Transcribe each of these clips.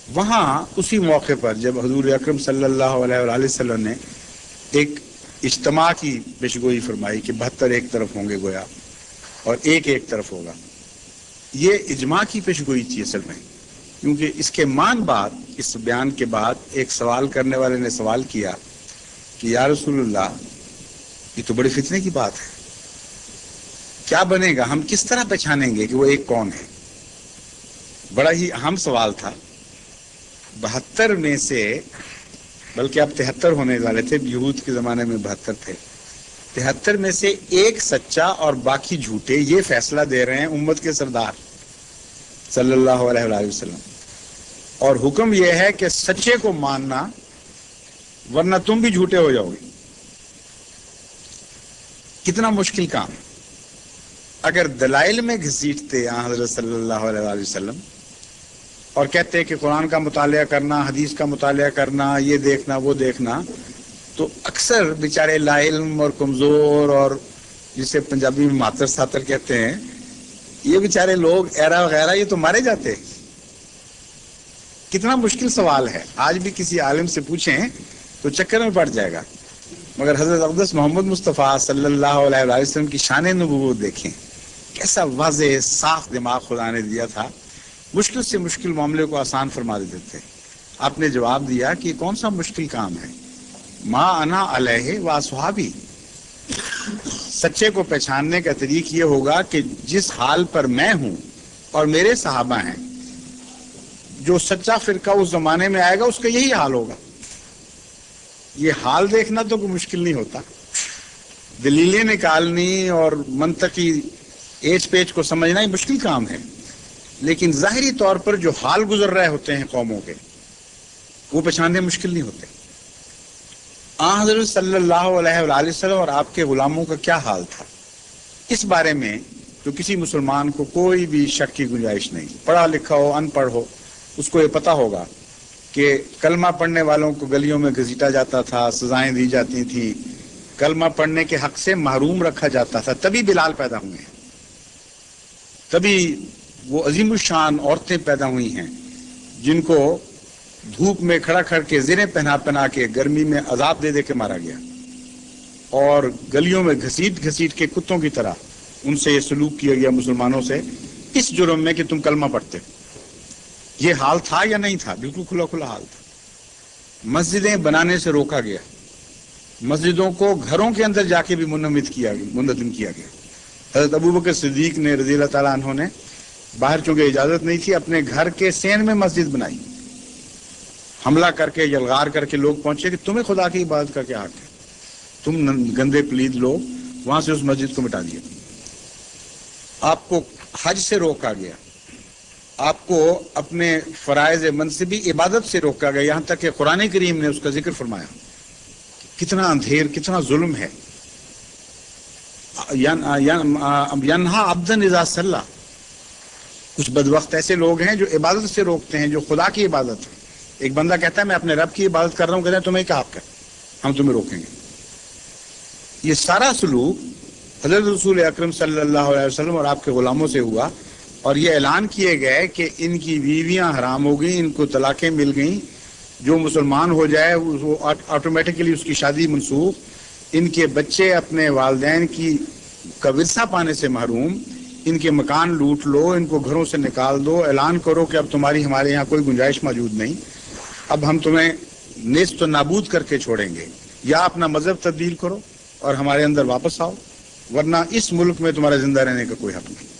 وہاں اسی موقع پر جب حضور اکرم صلی اللہ علیہ وآلہ وسلم نے ایک اجتماع کی پیشگوئی فرمائی کہ 72 ایک طرف ہوں گے گویا اور ایک طرف ہوگا، یہ اجماع کی پیشگوئی تھی اصل میں، کیونکہ اس کے بعد اس بیان کے بعد ایک سوال کرنے والے نے سوال کیا کہ یا رسول اللہ یہ تو بڑی فتنے کی بات ہے، کیا بنے گا، ہم کس طرح پہچانیں گے کہ وہ ایک کون ہے؟ بڑا ہی اہم سوال تھا۔ 72 میں سے، بلکہ اب 73 ہونے والے تھے، یہود کے زمانے میں 72 تھے، 73 میں سے ایک سچا اور باقی جھوٹے، یہ فیصلہ دے رہے ہیں امت کے سردار صلی اللہ علیہ وآلہ وسلم، اور حکم یہ ہے کہ سچے کو ماننا ورنہ تم بھی جھوٹے ہو جاؤ گے۔ کتنا مشکل کام۔ اگر دلائل میں گھسیٹتے حضرت صلی اللہ علیہ وآلہ وسلم اور کہتے کہ قرآن کا مطالعہ کرنا، حدیث کا مطالعہ کرنا، یہ دیکھنا وہ دیکھنا، تو اکثر بیچارے لا علم اور کمزور اور جسے پنجابی میں ماتر ساتر کہتے ہیں، یہ بیچارے لوگ ایرا وغیرہ یہ تو مارے جاتے۔ کتنا مشکل سوال ہے، آج بھی کسی عالم سے پوچھیں تو چکر میں پڑ جائے گا، مگر حضرت اقدس محمد مصطفیٰ صلی اللہ علیہ وآلہ وسلم کی شان نبوت دیکھیں، کیسا واضح صاف دماغ خدا نے دیا تھا، مشکل سے مشکل معاملے کو آسان فرما دیتے تھے۔ آپ نے جواب دیا کہ کون سا مشکل کام ہے، ما انا علیہ و اصحابی، سچے کو پہچاننے کا طریق یہ ہوگا کہ جس حال پر میں ہوں اور میرے صحابہ ہیں، جو سچا فرقہ اس زمانے میں آئے گا اس کا یہی حال ہوگا۔ یہ حال دیکھنا تو کوئی مشکل نہیں ہوتا، دلیلیں نکالنی اور منطقی ایچ پیچ کو سمجھنا ہی مشکل کام ہے، لیکن ظاہری طور پر جو حال گزر رہے ہوتے ہیں قوموں کے، وہ پہچاننے مشکل نہیں ہوتے۔ حضرت صلی اللہ علیہ وآلہ وسلم اور آپ کے غلاموں کا کیا حال تھا، اس بارے میں تو کسی مسلمان کو کوئی بھی شک کی گنجائش نہیں، پڑھا لکھا ہو ان پڑھ ہو، اس کو یہ پتہ ہوگا کہ کلمہ پڑھنے والوں کو گلیوں میں گھسیٹا جاتا تھا، سزائیں دی جاتی تھیں، کلمہ پڑھنے کے حق سے محروم رکھا جاتا تھا، تبھی بلال پیدا ہوئے ہیں، تبھی وہ عظیم الشان عورتیں پیدا ہوئی ہیں جن کو دھوپ میں کھڑا کر کے زریں پہنا کے گرمی میں عذاب دے دے کے مارا گیا، اور گلیوں میں گھسیٹ گھسیٹ کے کتوں کی طرح ان سے یہ سلوک کیا گیا مسلمانوں سے، اس جرم میں کہ تم کلمہ پڑھتے ہو۔ یہ حال تھا یا نہیں تھا؟ بالکل کھلا کھلا حال تھا۔ مسجدیں بنانے سے روکا گیا، مسجدوں کو گھروں کے اندر جا کے بھی منظم کیا گیا۔ حضرت ابوبکر صدیق نے رضی اللہ تعالیٰ عنہ نے باہر چونکہ اجازت نہیں تھی، اپنے گھر کے سین میں مسجد بنائی، حملہ کر کے یلغار کر کے لوگ پہنچے کہ تمہیں خدا کی عبادت کا کیا حق ہے، تم گندے پلید لوگ، وہاں سے اس مسجد کو مٹا دیا۔ آپ کو حج سے روکا گیا، آپ کو اپنے فرائض منصبی عبادت سے روکا گیا، یہاں تک کہ قرآن کریم نے اس کا ذکر فرمایا۔ کتنا اندھیر، کتنا ظلم ہے۔ ینہا عبدا اذا صلی، کچھ بدبخت ایسے لوگ ہیں جو عبادت سے روکتے ہیں، جو خدا کی عبادت ہے۔ ایک بندہ کہتا ہے میں اپنے رب کی عبادت کر رہا ہوں، کہتے ہیں تمہیں کیا حق ہے، ہم تمہیں روکیں گے۔ یہ سارا سلوک حضرت رسول اکرم صلی اللہ علیہ وسلم اور آپ کے غلاموں سے ہوا، اور یہ اعلان کیے گئے کہ ان کی بیویاں حرام ہو گئیں، ان کو طلاقیں مل گئیں، جو مسلمان ہو جائے وہ آٹومیٹکلی اس کی شادی منسوخ، ان کے بچے اپنے والدین کا ورثہ پانے سے محروم، ان کے مکان لوٹ لو، ان کو گھروں سے نکال دو، اعلان کرو کہ اب تمہاری ہمارے یہاں کوئی گنجائش موجود نہیں، اب ہم تمہیں نیست و نابود کر کے چھوڑیں گے، یا اپنا مذہب تبدیل کرو اور ہمارے اندر واپس آؤ، ورنہ اس ملک میں تمہارا زندہ رہنے کا کوئی حق نہیں۔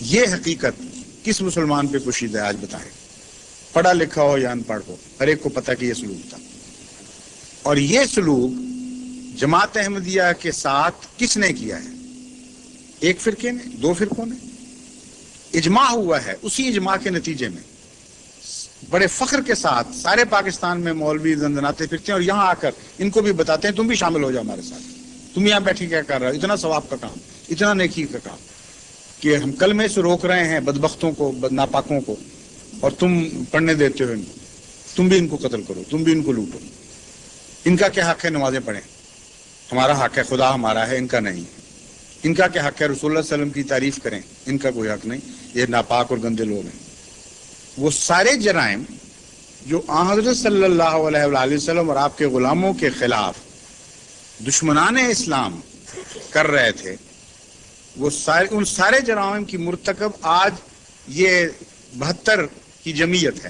یہ حقیقت کس مسلمان پہ پوشیدہ ہے آج بتائیں، پڑھا لکھا ہو یا ان پڑھ ہو، ہر ایک کو پتہ کہ یہ سلوک تھا۔ اور یہ سلوک جماعت احمدیہ کے ساتھ کس نے کیا ہے؟ ایک فرقے نے، دو فرقوں نے، اجماع ہوا ہے۔ اسی اجماع کے نتیجے میں بڑے فخر کے ساتھ سارے پاکستان میں مولوی دندناتے پھرتے ہیں، اور یہاں آ کر ان کو بھی بتاتے ہیں تم بھی شامل ہو جاؤ ہمارے ساتھ، تم یہاں بیٹھے کیا کر رہے ہو، اتنا ثواب کا کام، اتنا نیکی کا کام، کہ ہم کلمے سے روک رہے ہیں بدبختوں کو، ناپاکوں کو، اور تم پڑھنے دیتے ہو ان کو، تم بھی ان کو قتل کرو، تم بھی ان کو لوٹو۔ ان کا کیا حق ہے نمازیں پڑھیں؟ ہمارا حق ہے، خدا ہمارا ہے، ان کا نہیں۔ ان کا کیا حق ہے رسول اللہ صلی اللہ علیہ وسلم کی تعریف کریں؟ ان کا کوئی حق نہیں، یہ ناپاک اور گندے لوگ ہیں۔ وہ سارے جرائم جو حضرت صلی اللہ علیہ وآلہ وسلم اور آپ کے غلاموں کے خلاف دشمنان اسلام کر رہے تھے، وہ ان سارے جرائم کی مرتکب آج یہ 72 کی جمعیت ہے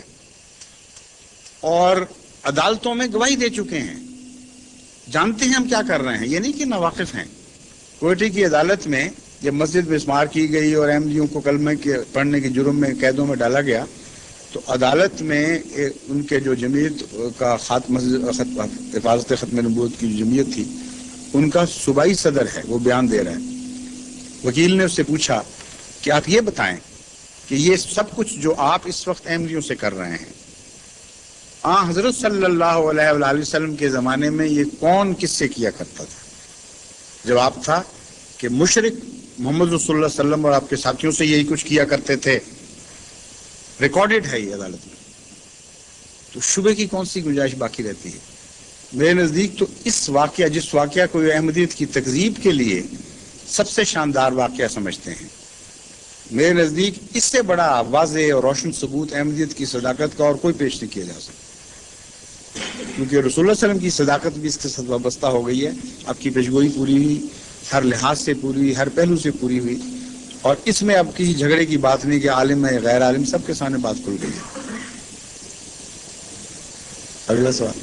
اور عدالتوں میں گواہی دے چکے ہیں، جانتے ہیں ہم کیا کر رہے ہیں، یہ نہیں کہ ناواقف ہیں۔ کوئٹہ کی عدالت میں جب مسجد مسمار کی گئی اور احمدیوں کو کلمہ کے پڑھنے کے جرم میں قیدوں میں ڈالا گیا، تو عدالت میں ان کے جو جمعیت کا حفاظت ختم نبوت کی جمعیت تھی، ان کا صوبائی صدر ہے، وہ بیان دے رہا ہے۔ وکیل نے اس سے پوچھا کہ آپ یہ بتائیں کہ یہ سب کچھ جو آپ اس وقت احمدیوں سے کر رہے ہیں، حضرت صلی اللہ علیہ وآلہ وسلم کے زمانے میں یہ کون کس سے کیا کرتا تھا؟ جواب تھا کہ مشرک محمد رسول اللہ صلی اللہ علیہ وسلم اور آپ کے ساتھیوں سے یہی کچھ کیا کرتے تھے، ریکارڈڈ ہے یہ عدالت میں، تو شبے کی کون سی گنجائش باقی رہتی ہے؟ میرے نزدیک تو اس واقعہ، جس واقعہ کو احمدیت کی تکذیب کے لیے سب سے شاندار واقعہ سمجھتے ہیں، میرے نزدیک اس سے بڑا واضح اور روشن ثبوت احمدیت کی صداقت کا اور کوئی پیش نہیں کیا جا سکتا، کیونکہ رسول اللہ صلی اللہ علیہ وسلم کی صداقت بھی اس کے ساتھ وابستہ ہو گئی ہے، آپ کی پیشگوئی پوری ہوئی، ہر لحاظ سے پوری ہوئی، ہر پہلو سے پوری ہوئی، اور اس میں اب کسی جھگڑے کی بات نہیں کہ عالم ہے غیر عالم، سب کے سامنے بات کھل گئی ہے۔ اگلا سوال۔